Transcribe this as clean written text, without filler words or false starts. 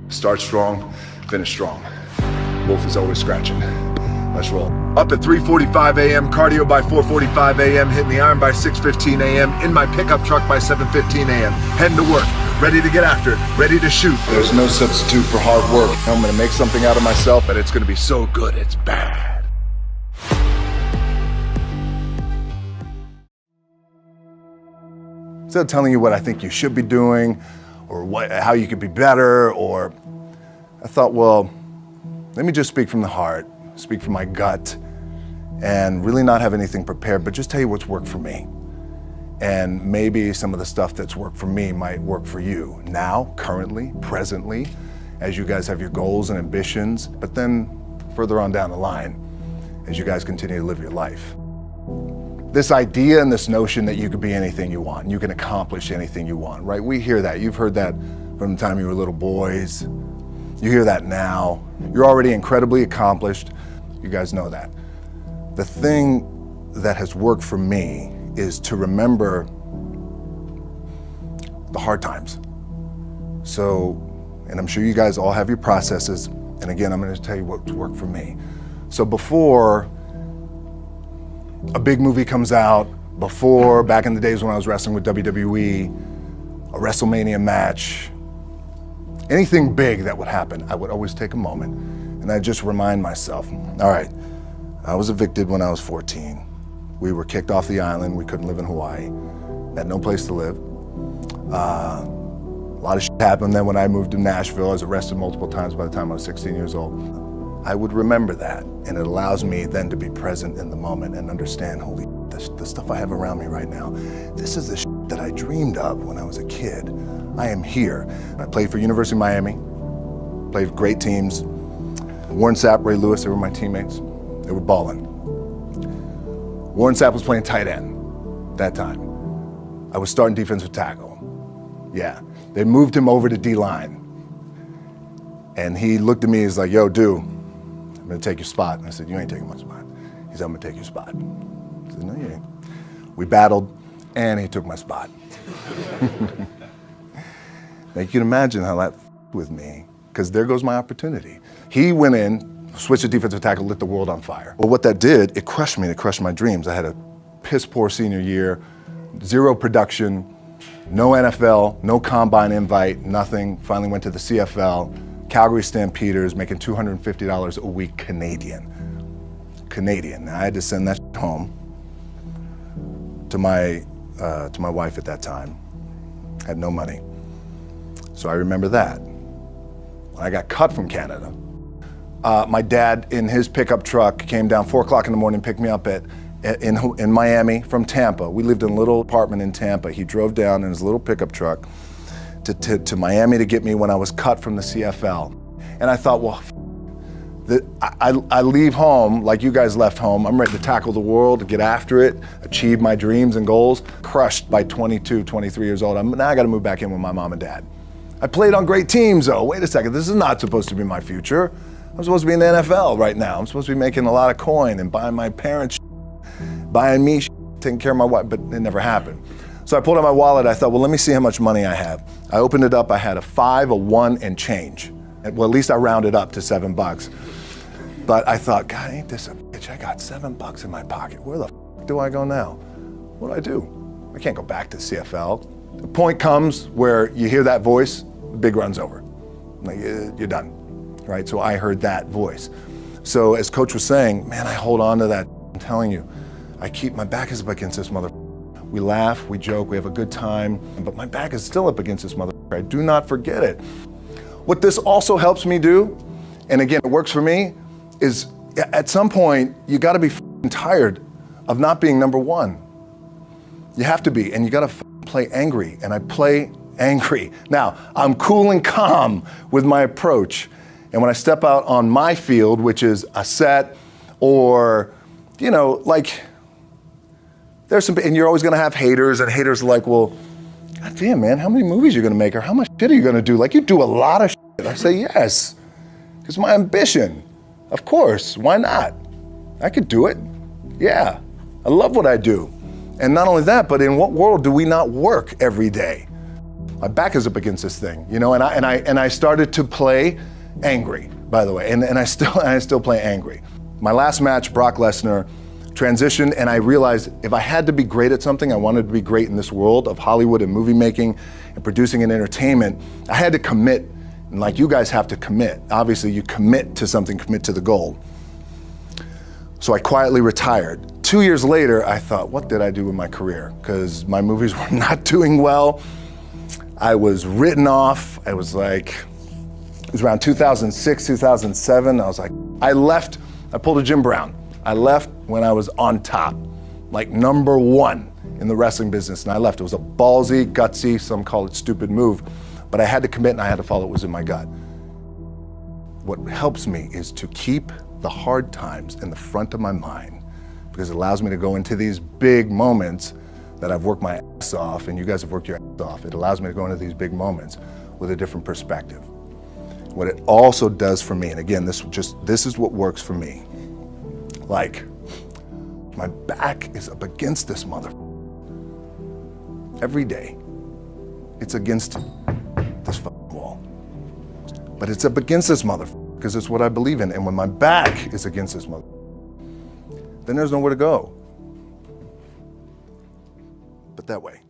Start strong, finish strong. Wolf is always scratching. Let's roll. Up at 3:45 a.m., cardio by 4:45 a.m., hitting the iron by 6:15 a.m., in my pickup truck by 7:15 a.m., heading to work, ready to get after it, ready to shoot. There's no substitute for hard work. I'm gonna make something out of myself, but it's gonna be so good, it's bad. Instead of telling you what I think you should be doing, or how you could be better, or I thought, well, let me just speak from the heart, speak from my gut, and really not have anything prepared, but just tell you what's worked for me. And maybe some of the stuff that's worked for me might work for you now, currently, presently, as you guys have your goals and ambitions, but then further on down the line, as you guys continue to live your life. This idea and this notion that you could be anything you want, and you can accomplish anything you want, right? We hear that. You've heard that from the time you were little boys. You hear that now. You're already incredibly accomplished. You guys know that. The thing that has worked for me is to remember the hard times. So, and I'm sure you guys all have your processes. And again, I'm going to tell you what's worked for me. So before a big movie comes out, before, back in the days when I was wrestling with WWE, a WrestleMania match, anything big that would happen, I would always take a moment and I'd just remind myself, all right, I was evicted when I was 14. We were kicked off the island. We couldn't live in Hawaii. Had no place to live. A lot of shit happened then when I moved to Nashville. I was arrested multiple times by the time I was 16 years old. I would remember that, and it allows me then to be present in the moment and understand, holy, the stuff I have around me right now, this is the shit that I dreamed of when I was a kid. I am here. I played for University of Miami, played for great teams. Warren Sapp, Ray Lewis, they were my teammates. They were balling. Warren Sapp was playing tight end that time. I was starting defensive tackle. Yeah, they moved him over to D-line. And he looked at me, he's like, yo, dude, I'm gonna take your spot. And I said, you ain't taking my spot. He said, I'm gonna take your spot. I said, no, you ain't. We battled, and he took my spot. Now you can imagine how that with me, because there goes my opportunity. He went in, switched to defensive tackle, lit the world on fire. Well, what that did, it crushed me, it crushed my dreams. I had a piss poor senior year, zero production, no NFL, no combine invite, nothing. Finally went to the CFL, Calgary Stampeders, making $250 a week Canadian. Now I had to send that home to my wife at that time. Had no money. So I remember that. When I got cut from Canada, my dad in his pickup truck came down 4 o'clock in the morning, picked me up in Miami from Tampa. We lived in a little apartment in Tampa. He drove down in his little pickup truck to Miami to get me when I was cut from the CFL. And I thought, well, I leave home like you guys left home. I'm ready to tackle the world, to get after it, achieve my dreams and goals. Crushed by 22, 23 years old. Now I gotta move back in with my mom and dad. I played on great teams though. Wait a second, this is not supposed to be my future. I'm supposed to be in the NFL right now. I'm supposed to be making a lot of coin and buying my parents buying me taking care of my wife, but it never happened. So I pulled out my wallet, I thought, well, let me see how much money I have. I opened it up, I had a 5, a 1, and change. Well, at least I rounded up to $7. But I thought, God, ain't this a bitch? I got $7 in my pocket. Where the f do I go now? What do I do? I can't go back to CFL. The point comes where you hear that voice, the big run's over. Like, you're done, right? So I heard that voice. So as Coach was saying, man, I hold on to that. I'm telling you, I keep, my back is up against this mother. We laugh, we joke, we have a good time, but my back is still up against this mother. I do not forget it. What this also helps me do, and again, it works for me, is at some point, you gotta be tired of not being number one. You have to be, and you gotta play angry, and I play angry. Now, I'm cool and calm with my approach, and when I step out on my field, which is a set, or, you know, like, there's some, and you're always gonna have haters, and haters are like, well, God damn, man, how many movies are you gonna make, or how much shit are you gonna do? Like, you do a lot of shit. I say, yes, it's my ambition. Of course, why not? I could do it. Yeah, I love what I do. And not only that, but in what world do we not work every day? My back is up against this thing, you know, and I started to play angry, by the way, and I still play angry. My last match, Brock Lesnar, transitioned, and I realized if I had to be great at something, I wanted to be great in this world of Hollywood and movie making and producing and entertainment, I had to commit, and like you guys have to commit. Obviously, you commit to something, commit to the goal. So I quietly retired. 2 years later, I thought, what did I do with my career? Because my movies were not doing well. I was written off. It was around 2006, 2007. I was like, I pulled a Jim Brown. I left when I was on top, like number one in the wrestling business, and I left. It was a ballsy, gutsy, some call it stupid move, but I had to commit and I had to follow what was in my gut. What helps me is to keep the hard times in the front of my mind, because it allows me to go into these big moments that I've worked my ass off, and you guys have worked your ass off. It allows me to go into these big moments with a different perspective. What it also does for me, and again, this is what works for me. Like, my back is up against this mother. Every day, it's against this wall. But it's up against this mother because it's what I believe in. And when my back is against this mother, then there's nowhere to go but that way.